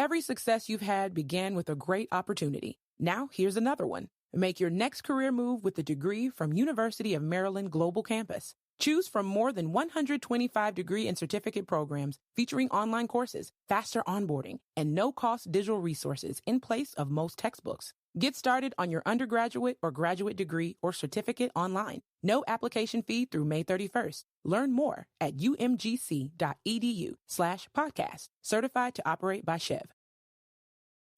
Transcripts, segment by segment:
Every success you've had began with a great opportunity. Now, here's another one. Make your next career move with a degree from University of Maryland Global Campus. Choose from more than 125 degree and certificate programs featuring online courses, faster onboarding, and no-cost digital resources in place of most textbooks. Get started on your undergraduate or graduate degree or certificate online. No application fee through May 31st. Learn more at umgc.edu/podcast. Certified to operate by Chev.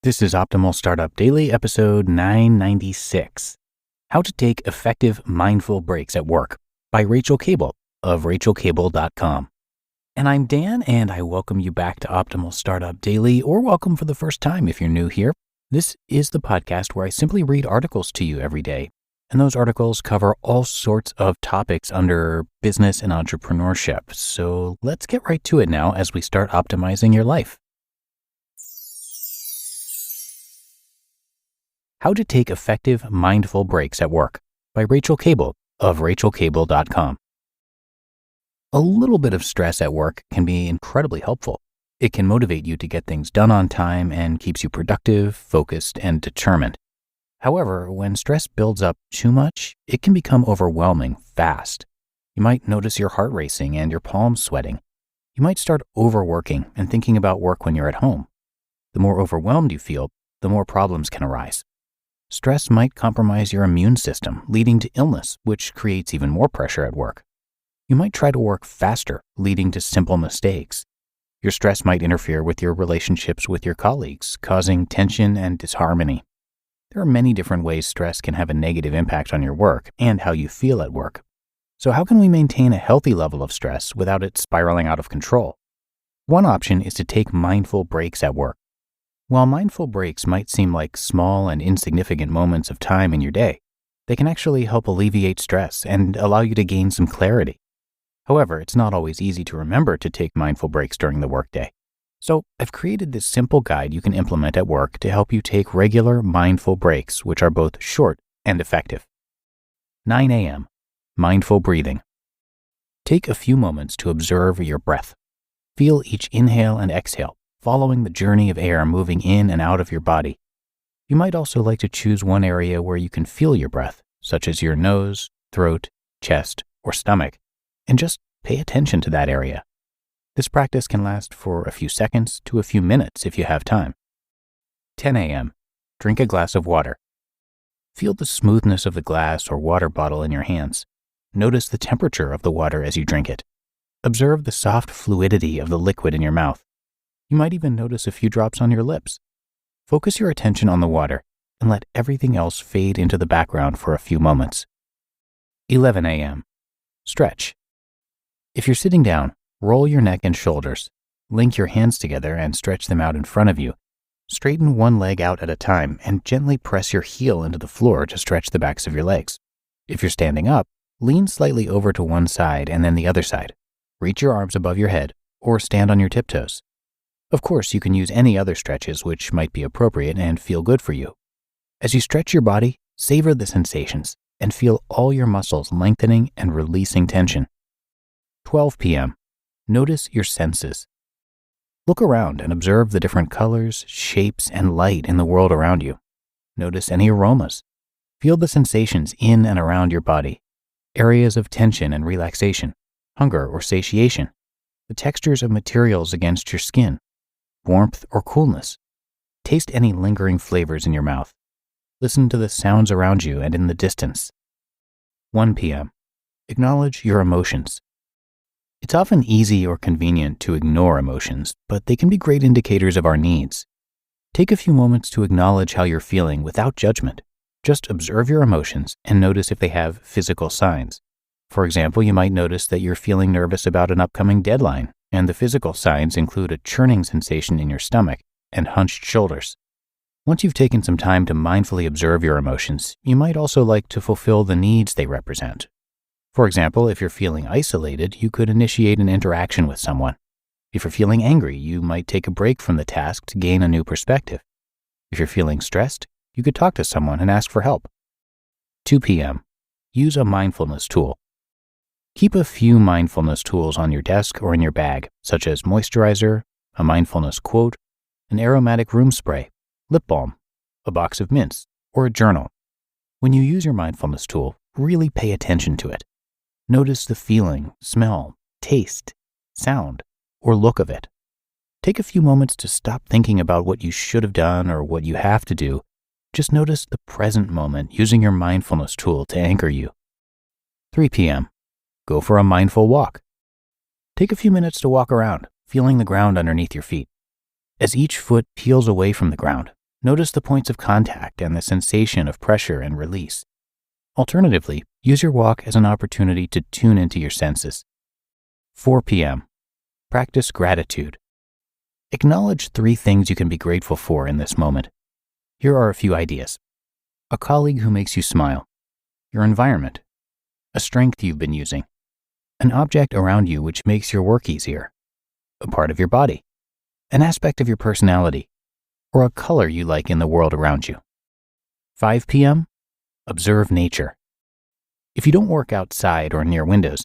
This is Optimal Startup Daily, episode 996. How to Take Effective Mindful Breaks at Work by Rachael Kable of RachelKable.com. And I'm Dan, and I welcome you back to Optimal Startup Daily, or welcome for the first time if you're new here. This is the podcast where I simply read articles to you every day, and those articles cover all sorts of topics under business and entrepreneurship. So let's get right to it now as we start optimizing your life. How to Take Effective Mindful Breaks at Work by Rachael Kable of RachelKable.com. A little bit of stress at work can be incredibly helpful. It can motivate you to get things done on time and keeps you productive, focused, and determined. However, when stress builds up too much, it can become overwhelming fast. You might notice your heart racing and your palms sweating. You might start overworking and thinking about work when you're at home. The more overwhelmed you feel, the more problems can arise. Stress might compromise your immune system, leading to illness, which creates even more pressure at work. You might try to work faster, leading to simple mistakes. Your stress might interfere with your relationships with your colleagues, causing tension and disharmony. There are many different ways stress can have a negative impact on your work and how you feel at work. So how can we maintain a healthy level of stress without it spiraling out of control? One option is to take mindful breaks at work. While mindful breaks might seem like small and insignificant moments of time in your day, they can actually help alleviate stress and allow you to gain some clarity. However, it's not always easy to remember to take mindful breaks during the workday. So I've created this simple guide you can implement at work to help you take regular mindful breaks, which are both short and effective. 9 a.m. Mindful breathing. Take a few moments to observe your breath. Feel each inhale and exhale, following the journey of air moving in and out of your body. You might also like to choose one area where you can feel your breath, such as your nose, throat, chest, or stomach, and just pay attention to that area. This practice can last for a few seconds to a few minutes if you have time. 10 a.m. Drink a glass of water. Feel the smoothness of the glass or water bottle in your hands. Notice the temperature of the water as you drink it. Observe the soft fluidity of the liquid in your mouth. You might even notice a few drops on your lips. Focus your attention on the water and let everything else fade into the background for a few moments. 11 a.m. Stretch. If you're sitting down, roll your neck and shoulders. Link your hands together and stretch them out in front of you. Straighten one leg out at a time and gently press your heel into the floor to stretch the backs of your legs. If you're standing up, lean slightly over to one side and then the other side. Reach your arms above your head or stand on your tiptoes. Of course, you can use any other stretches which might be appropriate and feel good for you. As you stretch your body, savor the sensations and feel all your muscles lengthening and releasing tension. 12 p.m. Notice your senses. Look around and observe the different colors, shapes, and light in the world around you. Notice any aromas. Feel the sensations in and around your body, areas of tension and relaxation, hunger or satiation, the textures of materials against your skin, warmth or coolness. Taste any lingering flavors in your mouth. Listen to the sounds around you and in the distance. 1 p.m. Acknowledge your emotions. It's often easy or convenient to ignore emotions, but they can be great indicators of our needs. Take a few moments to acknowledge how you're feeling without judgment. Just observe your emotions and notice if they have physical signs. For example, you might notice that you're feeling nervous about an upcoming deadline, and the physical signs include a churning sensation in your stomach and hunched shoulders. Once you've taken some time to mindfully observe your emotions, you might also like to fulfill the needs they represent. For example, if you're feeling isolated, you could initiate an interaction with someone. If you're feeling angry, you might take a break from the task to gain a new perspective. If you're feeling stressed, you could talk to someone and ask for help. 2 p.m. Use a mindfulness tool. Keep a few mindfulness tools on your desk or in your bag, such as moisturizer, a mindfulness quote, an aromatic room spray, lip balm, a box of mints, or a journal. When you use your mindfulness tool, really pay attention to it. Notice the feeling, smell, taste, sound, or look of it. Take a few moments to stop thinking about what you should have done or what you have to do. Just notice the present moment using your mindfulness tool to anchor you. 3 p.m. Go for a mindful walk. Take a few minutes to walk around, feeling the ground underneath your feet. As each foot peels away from the ground, notice the points of contact and the sensation of pressure and release. Alternatively, use your walk as an opportunity to tune into your senses. 4 p.m. Practice gratitude. Acknowledge 3 things you can be grateful for in this moment. Here are a few ideas. A colleague who makes you smile. Your environment. A strength you've been using. An object around you which makes your work easier. A part of your body. An aspect of your personality. Or a color you like in the world around you. 5 p.m. Observe nature. If you don't work outside or near windows,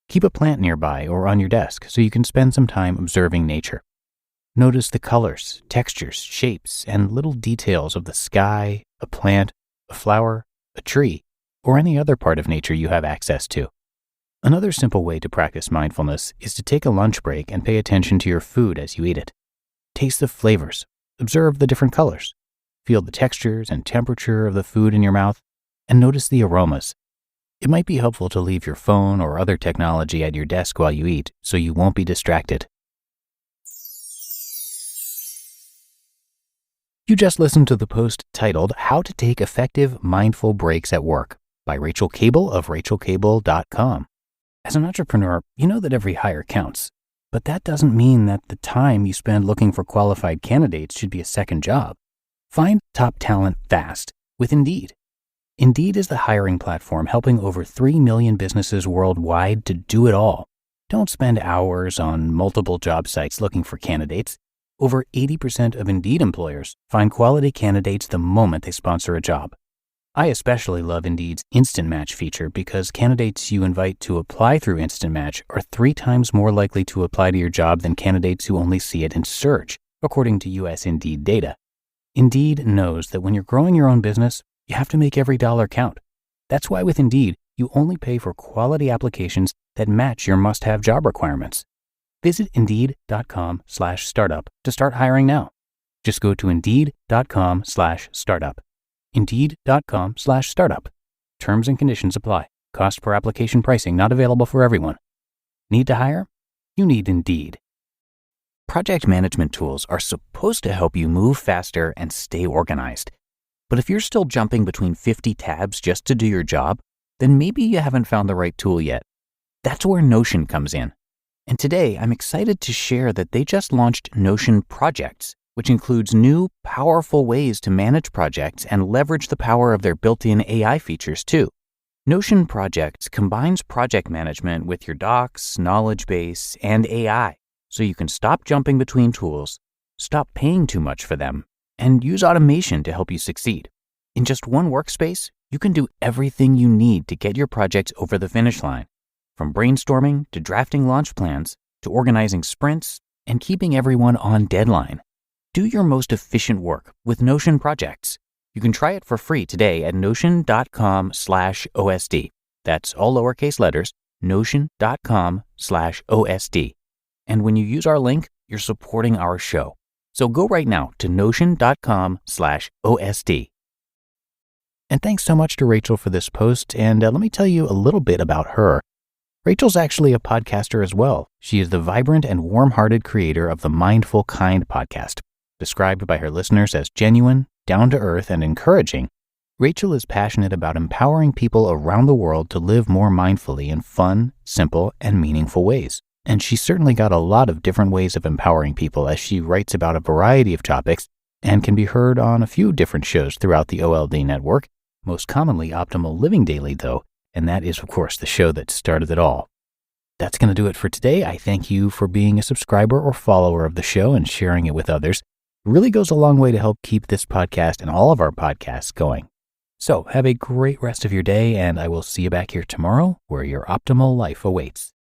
keep a plant nearby or on your desk so you can spend some time observing nature. Notice the colors, textures, shapes, and little details of the sky, a plant, a flower, a tree, or any other part of nature you have access to. Another simple way to practice mindfulness is to take a lunch break and pay attention to your food as you eat it. Taste the flavors, observe the different colors, feel the textures and temperature of the food in your mouth, and notice the aromas. It might be helpful to leave your phone or other technology at your desk while you eat so you won't be distracted. You just listened to the post titled How to Take Effective Mindful Breaks at Work by Rachael Kable of RachelKable.com. As an entrepreneur, you know that every hire counts, but that doesn't mean that the time you spend looking for qualified candidates should be a second job. Find top talent fast with Indeed. Indeed is the hiring platform helping over 3 million businesses worldwide to do it all. Don't spend hours on multiple job sites looking for candidates. Over 80% of Indeed employers find quality candidates the moment they sponsor a job. I especially love Indeed's Instant Match feature because candidates you invite to apply through Instant Match are 3 times more likely to apply to your job than candidates who only see it in search, according to US Indeed data. Indeed knows that when you're growing your own business, you have to make every dollar count. That's why with Indeed, you only pay for quality applications that match your must-have job requirements. Visit Indeed.com/startup to start hiring now. Just go to Indeed.com/startup. Indeed.com/startup. Terms and conditions apply. Cost per application pricing not available for everyone. Need to hire? You need Indeed. Project management tools are supposed to help you move faster and stay organized. But if you're still jumping between 50 tabs just to do your job, then maybe you haven't found the right tool yet. That's where Notion comes in. And today, I'm excited to share that they just launched Notion Projects, which includes new, powerful ways to manage projects and leverage the power of their built-in AI features too. Notion Projects combines project management with your docs, knowledge base, and AI, so you can stop jumping between tools, stop paying too much for them, and use automation to help you succeed. In just one workspace, you can do everything you need to get your projects over the finish line. From brainstorming to drafting launch plans to organizing sprints and keeping everyone on deadline. Do your most efficient work with Notion Projects. You can try it for free today at notion.com/OSD. That's all lowercase letters, notion.com/OSD. And when you use our link, you're supporting our show. So go right now to notion.com/OSD. And thanks so much to Rachael for this post. And let me tell you a little bit about her. Rachael's actually a podcaster as well. She is the vibrant and warm-hearted creator of the Mindful Kind podcast. Described by her listeners as genuine, down-to-earth, and encouraging, Rachael is passionate about empowering people around the world to live more mindfully in fun, simple, and meaningful ways. And she's certainly got a lot of different ways of empowering people as she writes about a variety of topics and can be heard on a few different shows throughout the OLD network, most commonly Optimal Living Daily though, and that is, of course, the show that started it all. That's going to do it for today. I thank you for being a subscriber or follower of the show and sharing it with others. It really goes a long way to help keep this podcast and all of our podcasts going. So have a great rest of your day, and I will see you back here tomorrow where your optimal life awaits.